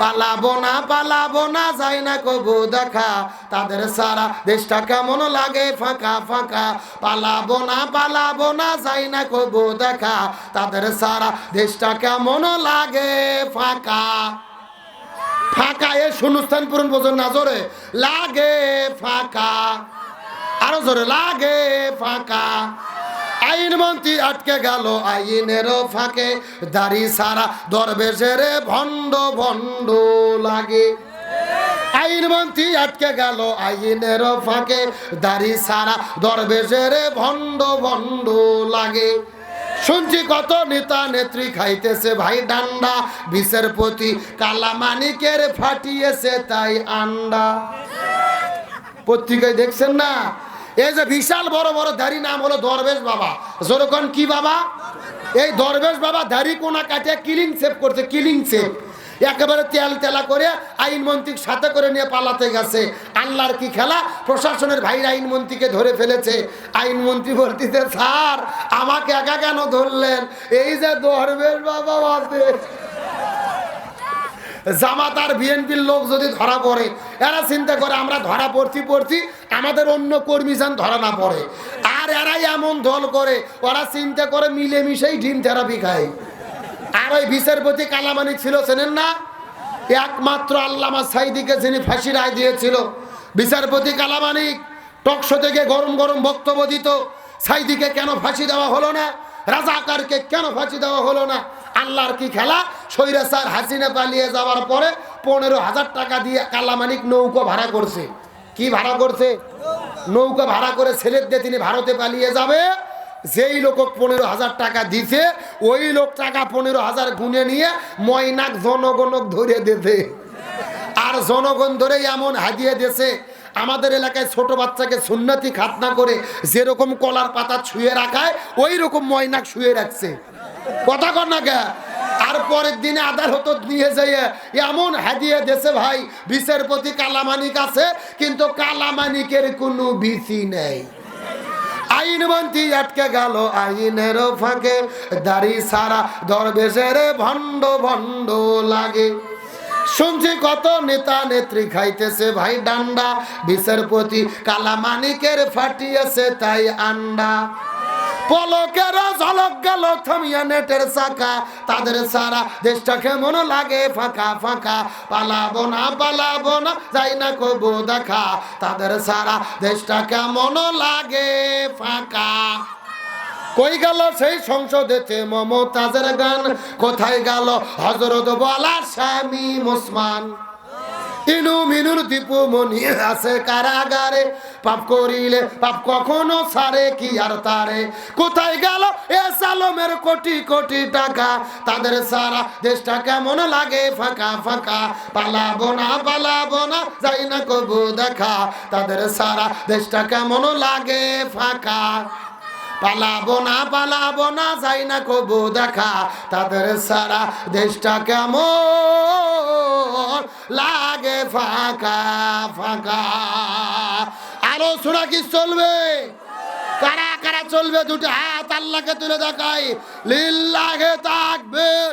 পালাবো না যাই না কবু দেখা, তাদের সারা দেশটা কেমন লাগে ফাঁকা ফাঁকা। পালাবো না যাই না কবু দেখা, তাদের সারা দেশটা কেমন লাগে ফাঁকা ফাঁকা। এ শূন্যস্থান পূরণ বোঝেন না, জোরে লাগে ফাঁকা, আরো জোরে লাগে ফাঁকা। আইনমন্ত্রী আটকে গেল আইনেরও ফাঁকে, দাড়ি সারা দরবেশের ভণ্ড ভণ্ড লাগে। আইনমন্ত্রী আটকে গেল আইনেরও ফাঁকে, দাড়ি সারা দরবেশের ভণ্ড ভণ্ড লাগে। শুনছি কত নেতা নেত্রী খাইতেছে ভাই ডান্ডা, বিষের প্রতি কালামানিকের ফাটিয়েছে তাই আন্ডা। পত্রিকায় দেখছেন না, এই যে বিশাল বড় বড় দাড়ি, নাম হলো দরবেশ বাবা। যেরকম কি বাবা, এই দরবেশ বাবা দাড়ি কোনা কাটে কিলিং সেভ করছে, কিলিং সেভ একেবারে তেল তেলা করে আইনমন্ত্রীর সাথে করে নিয়ে পালাতে গেছে। আল্লাহর কি খেলা, প্রশাসনের ভাইরা আইনমন্ত্রীকে ধরে ফেলেছে। আইনমন্ত্রী বলতেছে, স্যার আমাকে একা কেন ধরলেন, এই যে দরবেশ বাবা আছে। জামাত আর বিএনপির লোক যদি ধরা পড়ে, এরা চিন্তা করে আমরা ধরা পড়ছি আমাদের অন্য কর্মী যেন ধরা না পড়ে। আর এরাই এমন দল করে, ওরা চিন্তা করে মিলেমিশেই ডিম থেরাপি খায়। আর ওই বিচারপতি কালামানিক ছিল, চেনেন না? একমাত্র আল্লামা সাইদিকে যিনি ফাঁসি রায় দিয়েছিল, বিচারপতি কালামানিক টকশো থেকে গরম গরম বক্তব্য দিত। সাইদিকে কেন ফাঁসি দেওয়া হলো না, রাজাকারকে কেন ফাঁসি দেওয়া হলো না? আল্লাহর কি খেলা, স্বৈরাচার হাসিনা পালিয়ে যাওয়ার পরে 15,000 টাকা দিয়ে কালামানিক নৌকা ভাড়া করছে। কি ভাড়া করছে? নৌকা ভাড়া করে ছেলের দিয়ে তিনি ভারতে পালিয়ে যাবে। যেই লোক 15,000 টাকা দিছে, ওই লোক টাকা 15,000 গুনে নিয়ে ময়নাক জনগণক ধরে দেবে। আর জনগণ ধরে এমন হাদিয়ে দিয়েছে, আমাদের এলাকায় ছোট বাচ্চাকে সুন্নতি খাতনা করে যেরকম কলার পাতা ছুঁয়ে রাখায়, ওই রকম ময়নাক শুয়ে রাখছে। কথা কর না কে? আর পরের দিনে আদালত নিয়ে যাইয়ে এমন হাদিয়ে দেশে ভাই, বিচারপতি কালামানিক আছে কিন্তু কালামানিকের কোনো বিসি নেই। আইনমন্ত্রী আটকে গেল আইনের ফাঁকে, দাড়ি সারা দরবেশের ভণ্ড ভণ্ড লাগে। শুনছি কত নেতা নেত্রী খাইতেছে ভাই ডান্ডা, বিচারপতি কালামানিকের ফাটিয়েছে তাই আন্ডা। পলকের ঝলক গেল থামিয়া নেটের চাকা, তাদের সারা দেশটা কেমন লাগে ফাঁকা ফাঁকা। পালাবো না যাই না কবু দেখা, তাদের সারা দেশটা কেমন লাগে ফাঁকা। কই গেল সেই সংসদেতে মমতাজের গান, কোথায় গেল হযরত বলার স্বামী মুসমান? ইনু মিনুর দীপু মনি আছে কারাগারে, পাপ করিলে পাপ কখনো ছাড়ে কি আর তারে। কোথায় গেল এ সালমের কোটি কোটি টাকা, তাদের সারা দেশটা কেমন লাগে ফাঁকা ফাঁকা। পালাবো না যাই না কবু দেখা, তাদের সারা দেশটা কেমন লাগে ফাঁকা। পালাবো না যাই না কবু দেখা, তাদের সারা দেশটা কেমন লাগে ফাঁকা ফাঁকা। আরো শোনা কি চলবে? কারা কারা চলবে? দুটো হাত আল্লাহকে তুলে দেখাই, লিল্লাহে তাকবীর।